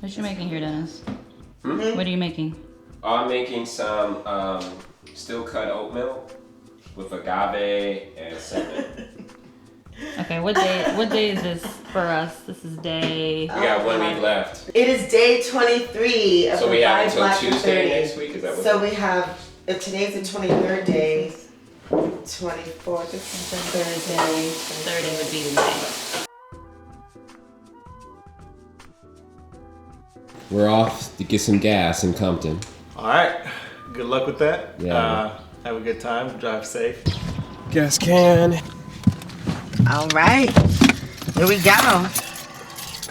What you making here, Dennis? Hmm? What are you making? I'm making some steel cut oat milk with agave and cinnamon. Okay, what day is this for us? This is day... We got 1 week left. It is day 23 of So the we have 5 until Black Tuesday and 30. next week, is that what? So we have, if today's the 23rd day, 24th, this is the Thursday. 30 would be the day. We're off to get some gas in Compton. All right. Good luck with that. Yeah. Have a good time. Drive safe. Gas can. All right, here we go.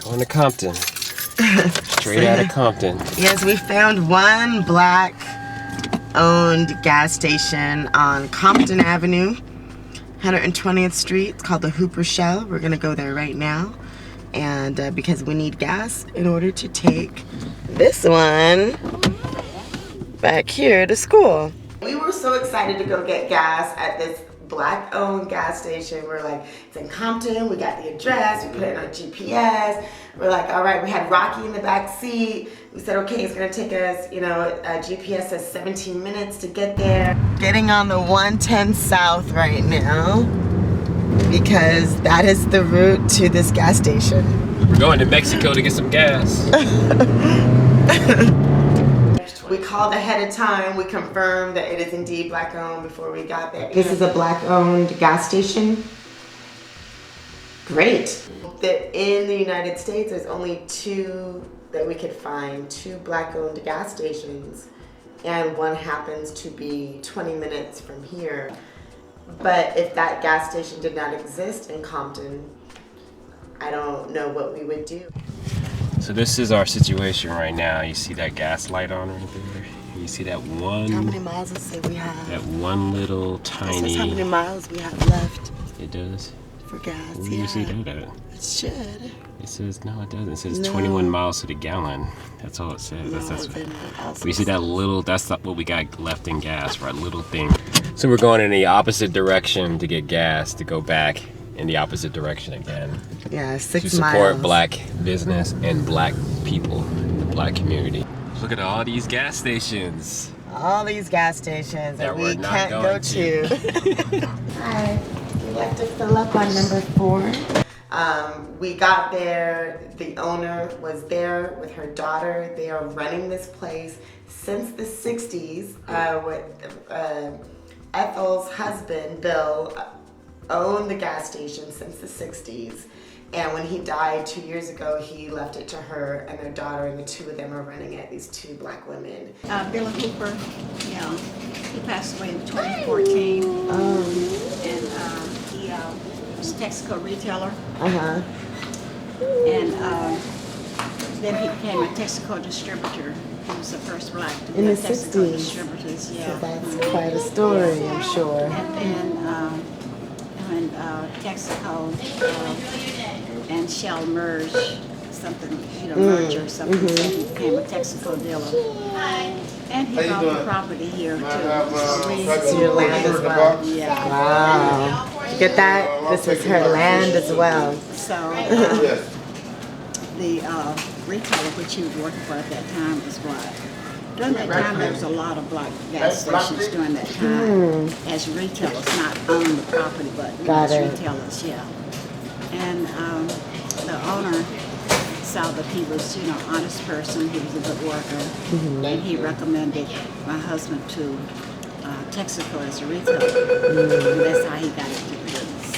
Going to Compton. Straight out of Compton. Yes, we found one Black-owned gas station on Compton Avenue, 120th Street. It's called the Hooper Shell. We're gonna go there right now, and because we need gas in order to take this one back here to school. We were so excited to go get gas at this Black-owned gas station. We're like, it's in Compton, we got the address, we put it on GPS. We're like, all right, we had Rocky in the back seat. We said, okay, it's gonna take us, you know, GPS says 17 minutes to get there. Getting on the 110 South right now because that is the route to this gas station. We're going to Mexico to get some gas. We called ahead of time. We confirmed that it is indeed Black-owned before we got there. This is a Black-owned gas station. Great. In the United States, there's only 2 that we could find, 2 Black-owned gas stations, and one happens to be 20 minutes from here. But if that gas station did not exist in Compton, I don't know what we would do. So this is our situation right now. You see that gas light on right there? You see that one? How many miles does it say we have? That one little tiny... This is how many miles we have left It does? for gas. Where do you see that at? It should. It says, no it doesn't. It says No. 21 miles to the gallon. That's all it says. That's then we see that little, that's not what we got left in gas, right? Little thing. So we're going in the opposite direction to get gas, to go back in the opposite direction again. Yeah, 6 To support miles. Black business and Black people in the Black community. Look at all these gas stations. All these gas stations that we we're not can't go going to. Hi, we like to fill up on number 4. We got there, the owner was there with her daughter. They are running this place since the 60s. Ethel's husband, Bill, owned the gas station since the 60s. And when he died 2 years ago, he left it to her and their daughter, and the 2 of them are running it, these 2 Black women. Billy Hooper, yeah, he passed away in 2014. And he was a Texaco retailer. Uh-huh. And then he became a Texaco distributor. He was the first Black to be In a the Texaco 60s. distributors, yeah. So that's quite a story, I'm sure. And then when Texaco and Shell merged, merge or something, so he became a Texaco dealer. And he bought the property here too. It's your land as well. Yeah. Wow. You get that? This is her land as well. So the retailer which he was working for at that time was Black. During that time, there was a lot of Black gas stations during that time as retailers, not on the property, but as retailers, yeah. And the owner saw that he was, honest person. He was a good worker, and he recommended my husband to Texaco as a retailer. And that's how he got into business.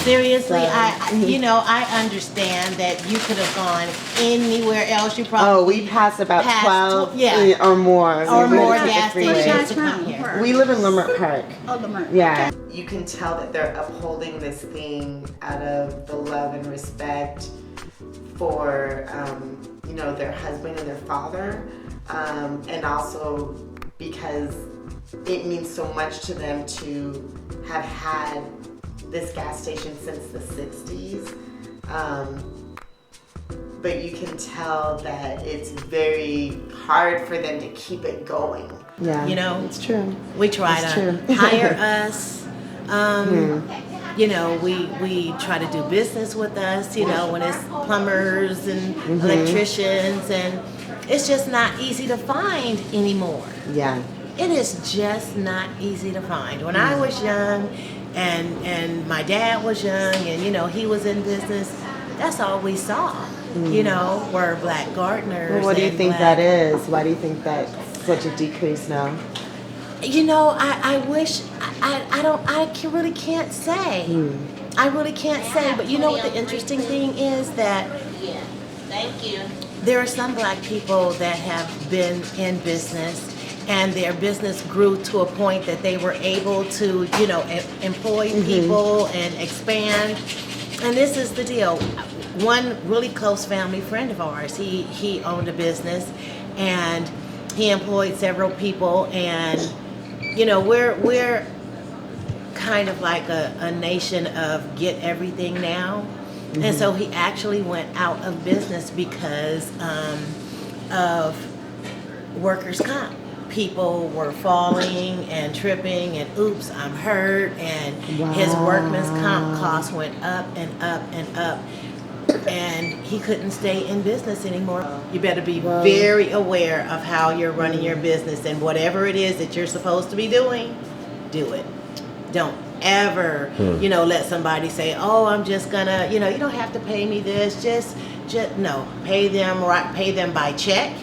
Seriously, I understand that you could have gone anywhere else. You probably we pass about 12 yeah, or more. or We more really take the gas freeway. stations to come here. We live in Lamert Park. Oh, Lamert. Yeah. You can tell that they're upholding this thing out of the love and respect for, their husband and their father, and also because it means so much to them to have had this gas station since the 60s. But you can tell that it's very hard for them to keep it going. Yeah, it's true. We try to hire us. you know, we try to do business with us, you know, when it's plumbers and electricians, and it's just not easy to find anymore. Yeah. It is just not easy to find. When I was young and my dad was young and, you know, he was in business, that's all we saw, you know, were black gardeners. Well, what do you think that is? Why do you think that's such a decrease now? You know, I wish, really can't say. I really can't say, but you know what the interesting thing is that there are some black people that have been in business and their business grew to a point that they were able to, you know, employ people and expand. And this is the deal. One really close family friend of ours, he owned a business and he employed several people, and you know, we're kind of like a nation of get everything now. And so he actually went out of business because of workers' comp. People were falling and tripping and oops, I'm hurt, and his workman's comp costs went up and up and up, and he couldn't stay in business anymore. You better be very aware of how you're running your business, and whatever it is that you're supposed to be doing, do it. Don't ever, you know, let somebody say, oh, I'm just gonna, you know, you don't have to pay me this, just no, pay them by check.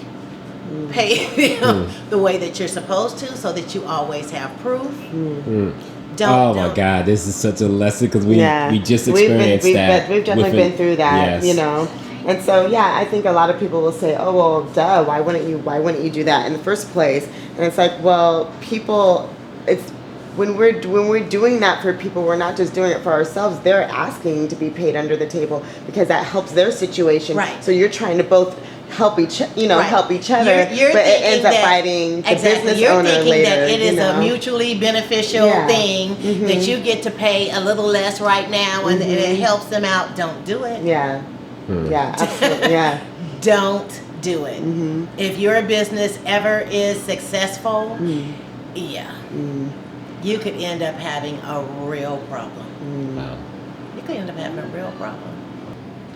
Pay them the way that you're supposed to, so that you always have proof. Oh my God, this is such a lesson because we just experienced that. We've definitely been through that, you know. And so I think a lot of people will say, oh well, duh, why wouldn't you do that in the first place? And it's like, well, people, it's when we're doing that for people, we're not just doing it for ourselves. They're asking to be paid under the table because that helps their situation. Right. So you're trying to both help each other, you're but it ends up fighting the business owner later. You're thinking that it is a mutually beneficial thing that you get to pay a little less right now, and it helps them out. Don't do it. Yeah, absolutely. Don't do it. If your business ever is successful, you could end up having a real problem. Wow. You could end up having a real problem.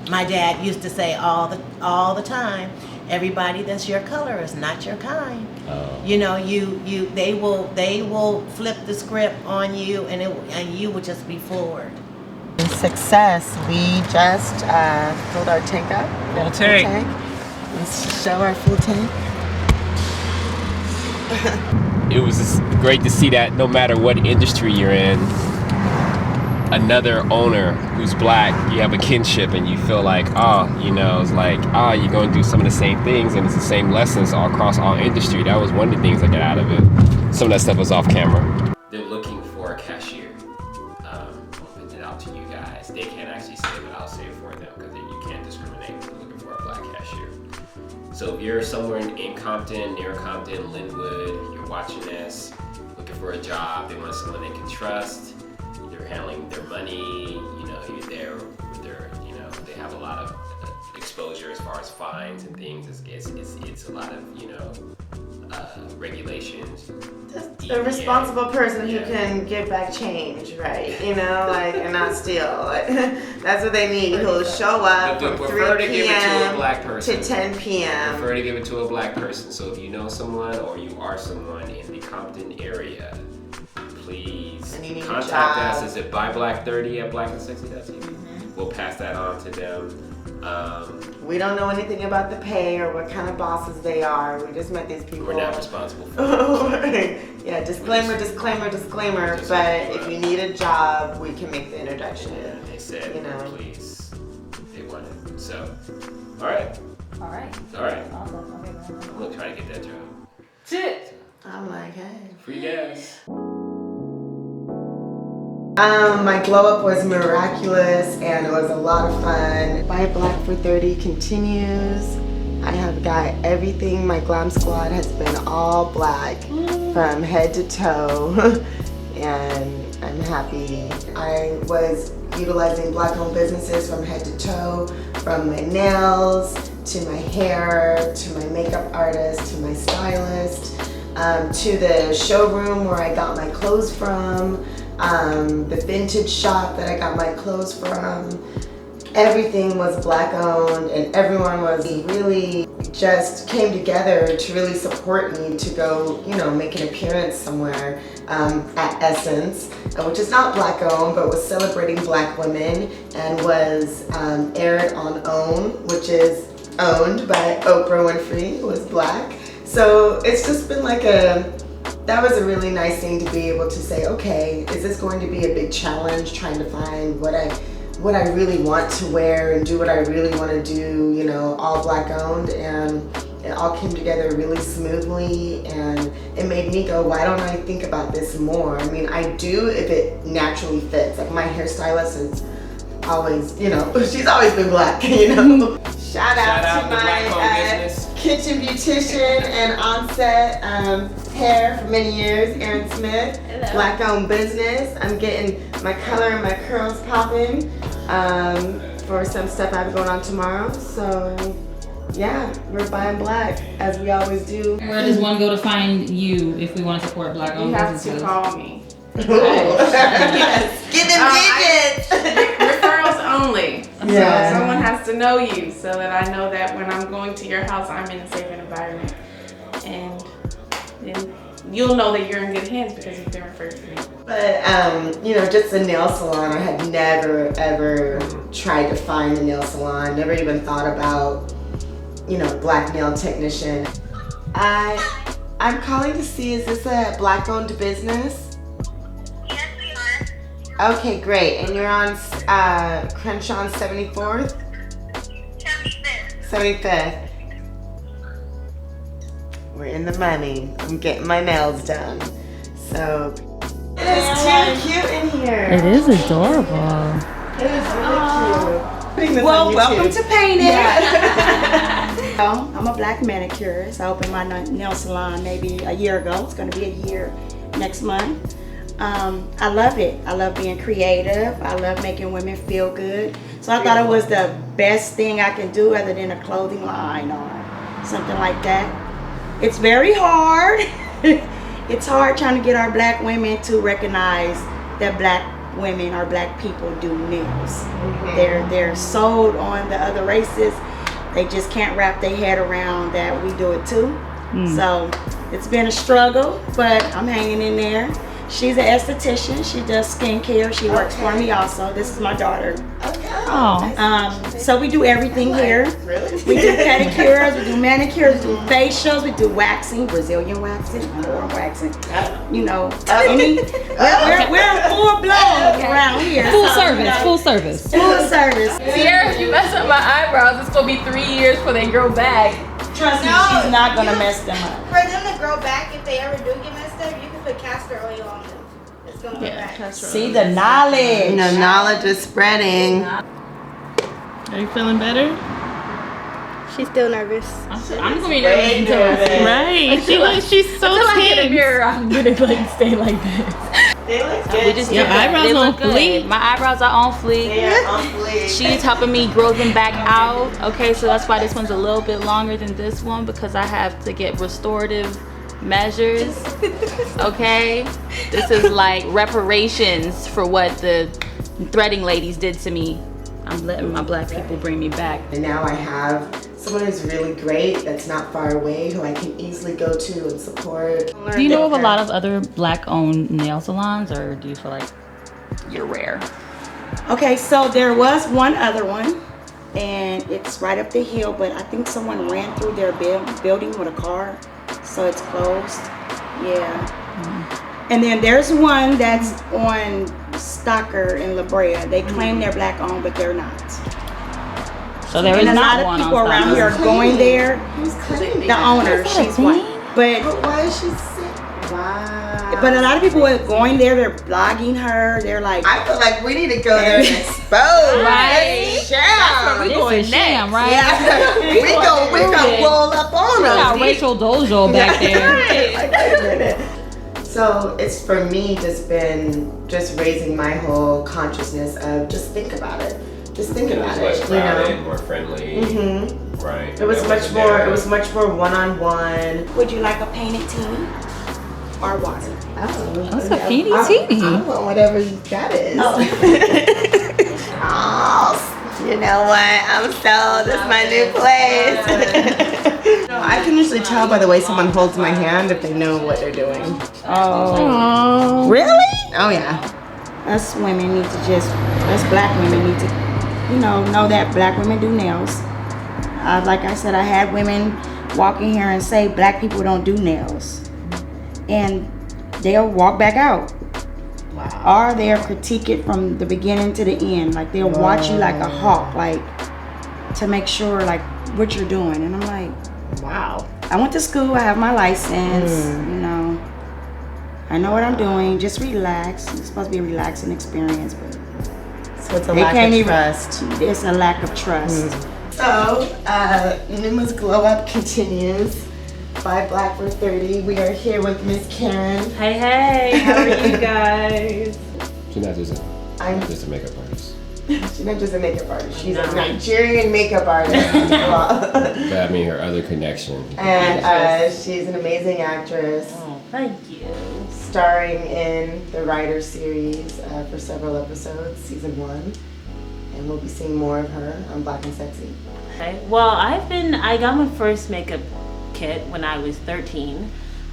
My dad used to say all the time, everybody that's your color is not your kind. You know, they will flip the script on you, and you will just be floored. Success. We just filled our tank up. Full tank. Let's show our full tank. It was just great to see that no matter what industry you're in, another owner who's black, you have a kinship and you feel like, it's like, you're going to do some of the same things, and it's the same lessons all across all industry. That was one of the things I got out of it. Some of that stuff was off camera. They're looking for a cashier. I'll put it out to you guys. They can't actually say it, but I'll say it for them because you can't discriminate. They're looking for a black cashier. So if you're somewhere in Compton, near Compton, Linwood, you're watching this, looking for a job, they want someone they can trust, they're handling their money, they have a lot of exposure as far as fines and things. It's a lot of regulations. Just a responsible person who can give back change, right? And not steal. That's what they need. Who'll show up from 3 p.m. to 10 p.m. Prefer to give it to a black person. So if you know someone or you are someone in the Compton area, please contact us. Is it BLACK&SEXY at BLACK&SEXY.TV? We'll pass that on to them. We don't know anything about the pay or what kind of bosses they are. We just met these people. We're not responsible for it. Yeah, disclaimer. But if you need a job, we can make the introduction. Yeah, they said, please. They want it. So, all right. Awesome. I'm gonna try to get that job. Shit. I'm like, hey. Free gas. My glow up was miraculous and it was a lot of fun. Buy Black for 30 continues. I have got everything. My glam squad has been all black from head to toe and I'm happy. I was utilizing black owned businesses from head to toe, from my nails to my hair to my makeup artist to my stylist, to the showroom where I got my clothes from. the vintage shop that I got my clothes from. Everything was Black owned, and everyone was really just came together to really support me to go, you know, make an appearance somewhere at Essence, which is not Black owned, but was celebrating Black women, and was aired on OWN, which is owned by Oprah Winfrey, who is Black. So it's just been like that was a really nice thing to be able to say, okay, is this going to be a big challenge trying to find what I really want to wear and do what I really want to do, you know, all Black owned, and it all came together really smoothly, and it made me go, why don't I think about this more? I mean, I do if it naturally fits. Like my hairstylist is always, you know, she's always been Black, you know. Shout out to my kitchen beautician and on-set hair for many years, Erin Smith. Hello. Black owned business. I'm getting my color and my curls popping for some stuff I have going on tomorrow. So yeah, we're buying Black as we always do. Where does one go to find you if we want to support Black owned businesses? You have to call me. Yes. Get them digits. Referrals only. Yeah. So someone has to know you so that I know that when I'm going to your house, I'm in a safe environment. And then you'll know that you're in good hands because you've been referred to me. But, you know, just a nail salon, I had never, ever tried to find a nail salon. Never even thought about, you know, Black nail technician. I'm calling to see, is this a Black owned business? Yes, we are. Okay, great. And you're on Crenshaw on 74th? 75th. 75th. We're in the money. I'm getting my nails done. So, it's too cute in here. It is adorable. It is really cute. Well, welcome to Paint It. Yeah. I'm a Black manicurist. I opened my nail salon maybe a year ago. It's going to be a year next month. I love it. I love being creative. I love making women feel good. So I thought it was the best thing I can do other than a clothing line or something like that. It's very hard. It's hard trying to get our Black women to recognize that Black women or Black people do nails. They're sold on the other races. They just can't wrap their head around that we do it too. So it's been a struggle, but I'm hanging in there. She's an esthetician. She does skincare. She works for me also. This is my daughter. Oh. So we do everything here. We do pedicures, we do manicures, we do facials, we do waxing, Brazilian waxing, or waxing. You know, we're full blown around here. Full service, full service. Full service. Sierra, if you mess up my eyebrows, it's gonna be 3 years before they grow back. Trust me, she's not gonna mess them up. For them to grow back, if they ever do get messed up, you can put castor oil on them. It's gonna go back. See the knowledge. The knowledge is spreading. Are you feeling better? She's still nervous. I'm gonna be nervous too. Right. She's so Until I get a tense. mirror, I'm gonna like stay like this. They look good. Your eyebrows on fleek. My eyebrows are on fleek. They are on fleek. She's helping me grow them back out. Okay, so that's why this one's a little bit longer than this one, because I have to get restorative measures. Okay, this is like reparations for what the threading ladies did to me. I'm letting my Black people bring me back. And now I have someone who's really great that's not far away who I can easily go to and support. Do you know of a lot of other Black owned nail salons, or do you feel like you're rare? Okay, so there was one other one, and it's right up the hill, but I think someone ran through their building with a car, so it's closed. Yeah. And then there's one that's on Stocker in La Brea. They claim they're Black owned, but they're not. So there is And a not lot one of people on around Stocker. here are going there. Who's claiming The owner, she's white. But why is she sick? Wow. But a lot of people are going there, they're blogging her, they're like, I feel like we need to go there and expose. Right. Sham. This is sham, right? Yeah. we gonna roll up on We got them. Rachel Dojo back there. Like, wait a minute. So it's for me just been just raising my whole consciousness of just think about it. Just think about it. Less crowded, more friendly. Right. It was much more. It was much more one-on-one. would you like a painted tea? or water. Oh, That's a feedy teeny. I want whatever that is. Oh, you know what? I'm so, this is my new place. I can usually tell by the way someone holds my hand if they know what they're doing. Oh, Really? Oh yeah. us women need to us black women need to, know that black women do nails. Like I said, I had women walk in here and say black people don't do nails. And they'll walk back out. Wow. Or they'll critique it from the beginning to the end. Like they'll watch you like a hawk, like to make sure like what you're doing. And I'm like, wow. I went to school, I have my license, I know what I'm doing. Just relax. It's supposed to be a relaxing experience, but so it's a lack of trust. It's a lack of trust. So, Numa's Glow Up continues. By Black for 30, we are here with Miss Karen. Hey, how are you guys? She's not just a makeup artist. She's not just a makeup artist. She's a Nigerian makeup artist. But I mean her other connection. And she's an amazing actress. Oh, thank you. Starring in the Writer series for several episodes, season 1. And we'll be seeing more of her on Black and Sexy. Okay. Well, I got my first makeup kit when I was 13.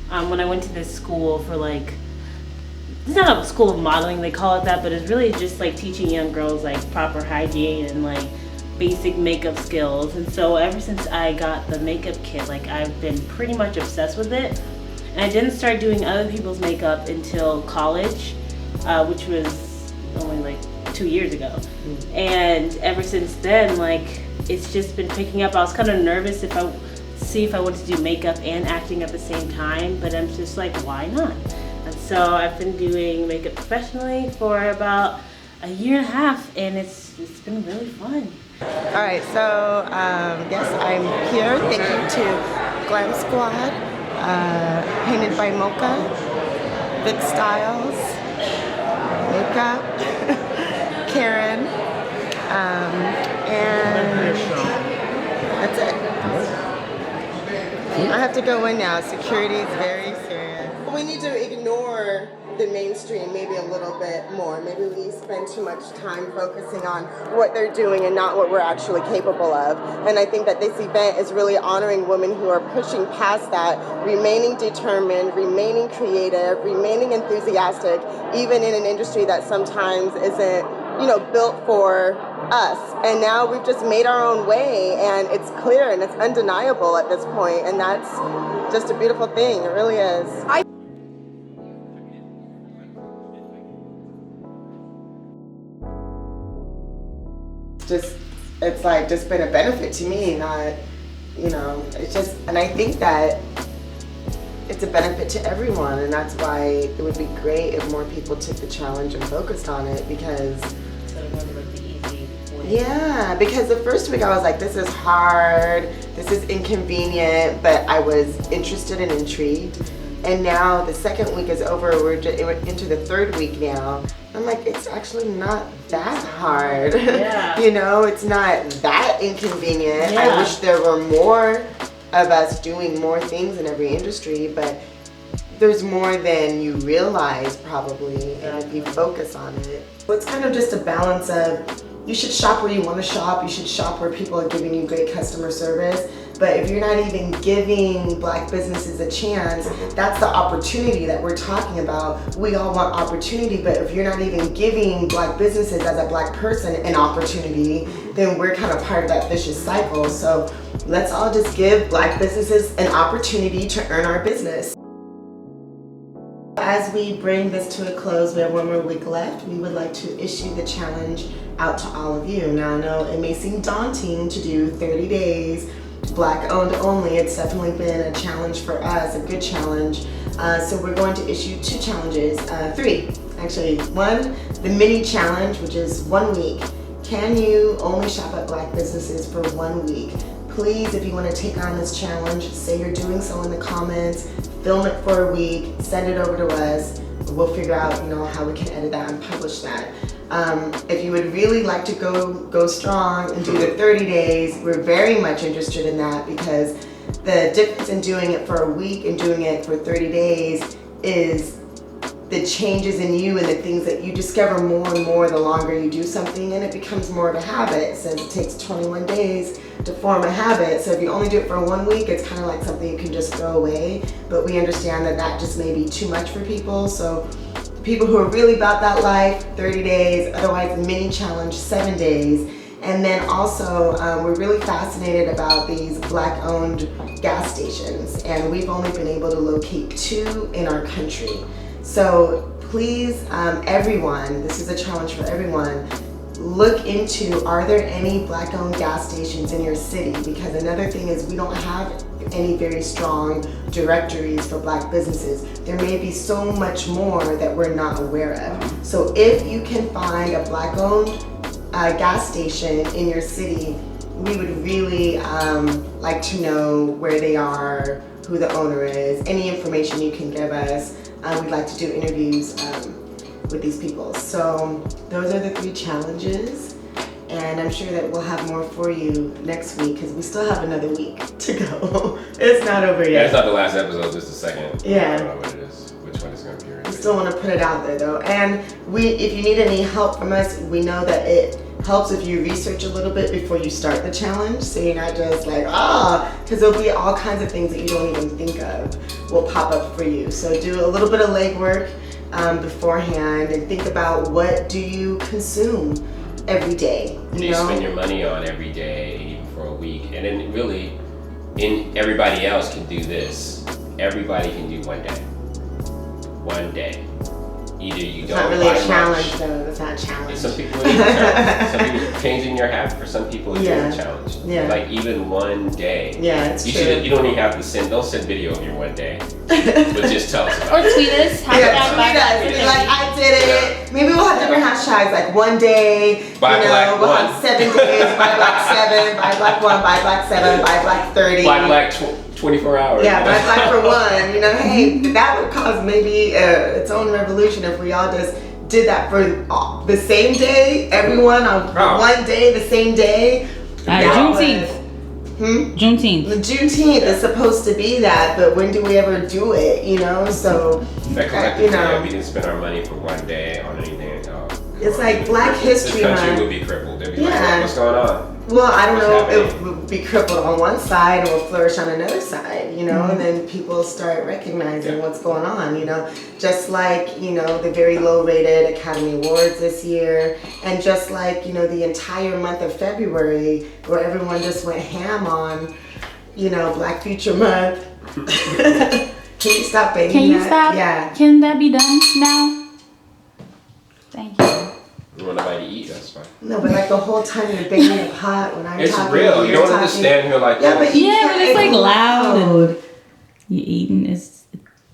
When I went to this school for it's not a school of modeling, they call it that, but it's really just like teaching young girls like proper hygiene and like basic makeup skills. And so ever since I got the makeup kit, I've been pretty much obsessed with it. And I didn't start doing other people's makeup until college, which was only 2 years ago. And ever since then, it's just been picking up. I was kind of nervous if I wanted to do makeup and acting at the same time, but I'm just like, why not? And so I've been doing makeup professionally for about a year and a half, and it's been really fun. All right, so yes, I'm here. Thank you to Glam Squad, painted by Mocha, Vic Styles, makeup, Karen, and that's it. I have to go in now. Security is very serious. We need to ignore the mainstream maybe a little bit more. Maybe we spend too much time focusing on what they're doing and not what we're actually capable of. And I think that this event is really honoring women who are pushing past that, remaining determined, remaining creative, remaining enthusiastic, even in an industry that sometimes isn't built for us. And now we've just made our own way, and it's clear and it's undeniable at this point, and that's just a beautiful thing. It really is. It's just been a benefit to me, not, it's just, and I think that it's a benefit to everyone, and that's why it would be great if more people took the challenge and focused on it, because yeah, because the first week I was like, this is hard, this is inconvenient, but I was interested and intrigued. And now the second week is over, we're into the third week now. I'm like, it's actually not that hard. Yeah. It's not that inconvenient. Yeah. I wish there were more of us doing more things in every industry, but there's more than you realize probably, and if you focus on it. So it's kind of just a balance of, you should shop where you want to shop, you should shop where people are giving you great customer service, but if you're not even giving Black businesses a chance, that's the opportunity that we're talking about. We all want opportunity, but if you're not even giving Black businesses as a Black person an opportunity, then we're kind of part of that vicious cycle. So let's all just give Black businesses an opportunity to earn our business. As we bring this to a close, we have one more week left. We would like to issue the challenge out to all of you. Now I know it may seem daunting to do 30 days, Black owned only. It's definitely been a challenge for us, a good challenge. So we're going to issue 2 challenges, 3 actually. One, the mini challenge, which is 1 week. Can you only shop at Black businesses for 1 week? Please, if you want to take on this challenge, say you're doing so in the comments, film it for a week, send it over to us. We'll figure out, how we can edit that and publish that. If you would really like to go strong and do the 30 days, we're very much interested in that, because the difference in doing it for a week and doing it for 30 days is the changes in you and the things that you discover more and more the longer you do something, and it becomes more of a habit, since it takes 21 days to form a habit. So if you only do it for 1 week, it's kind of like something you can just throw away, but we understand that that just may be too much for people. So people who are really about that life, 30 days, otherwise mini challenge, 7 days. And then also, we're really fascinated about these Black-owned gas stations, and we've only been able to locate 2 in our country. So please, everyone, this is a challenge for everyone, look into, are there any Black-owned gas stations in your city? Because another thing is, we don't have any very strong directories for Black businesses. There may be so much more that we're not aware of. So if you can find a Black-owned gas station in your city, we would really like to know where they are, who the owner is, any information you can give us. We'd like to do interviews with these people. So those are the 3 challenges, and I'm sure that we'll have more for you next week, because we still have another week to go. It's not over yet. Yeah, it's not the last episode, just the second. Yeah. I don't know what it is, which one is going to be. We still want to put it out there though. And if you need any help from us, we know that it helps if you research a little bit before you start the challenge, so you're not just like, because there'll be all kinds of things that you don't even think of will pop up for you. So do a little bit of legwork beforehand, and think about, what do you consume every day? What do you spend your money on every day, even for a week? And then really, everybody else can do this. Everybody can do 1 day. 1 day. Either you It's don't not really buy a challenge much. though. It's not a challenge. Some people it is a challenge. Some people changing your habit. For some people it is a challenge. Yeah. Like even 1 day. Yeah, it's true. You don't even have to don't send video of your 1 day. But just tell us about Or it. tweet us. Tweet us. Like, I did it. Maybe we'll have different hashtags, like 1 day. Buy Black we'll 1. have 7 days. Buy Black 7. Buy Black 1. Buy Black 7. Buy Black 30. Buy Black 24 hours. Yeah, buy Black for 1. You know, hey, that would cause maybe its own revolution if we all just did that for the same day, everyone on 1 day, the same day. Juneteenth. Juneteenth. The Juneteenth is supposed to be that, but when do we ever do it? You know, so you know, we didn't spend our money for 1 day on anything at all. It's like Black History Month. The country would be crippled. They'd be like, what's going on? Well, I don't know, it will be crippled on one side and will flourish on another side, you know, and then people start recognizing what's going on, you know, just like, you know, the very low rated Academy Awards this year, and just like, you know, the entire month of February where everyone just went ham on, you know, Black Future Month. Can you stop baby? Can you stop? Yeah. Can that be done now? Thank you. You want nobody to eat, that's fine. No, but like the whole time you're banging the pot when I'm it's talking. Real. You don't talking. understand here like yeah, but it's like loud and you eating is.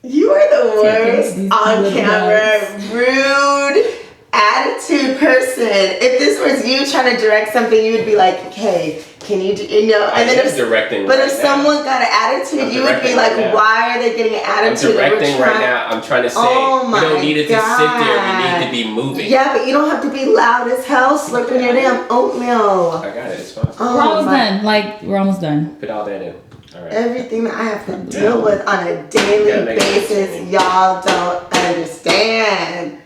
You are the worst on camera, rude attitude person. If this was you trying to direct something, you would be like, okay, can you do, you know? And then if directing. But if someone got an attitude, you would be like, why are they getting an attitude? I'm directing right now. I'm trying to say, we don't need it to sit there. We need to be moving. Yeah, but you don't have to be loud as hell slurping your damn oatmeal. I got it. It's fine. Oh, we're almost done. Like, we're almost done. Put all that in. All right. Everything that I have to deal with on a daily basis, y'all don't understand.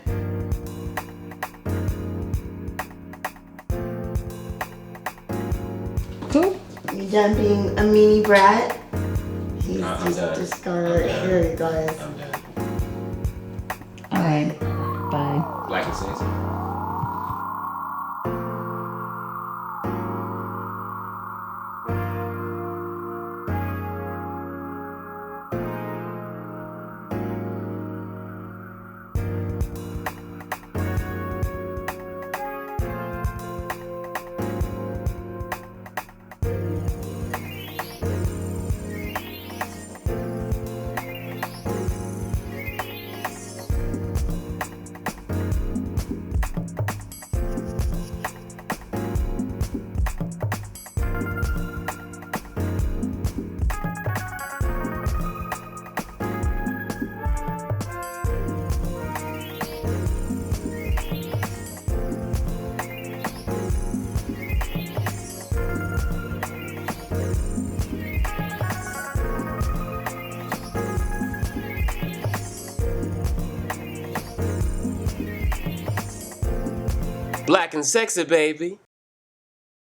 Cool. You done being a meanie brat? He's I'm done. just gonna, here you guys. I'm done. Alright. Bye. BLACK&SEXY. Black and sexy, baby.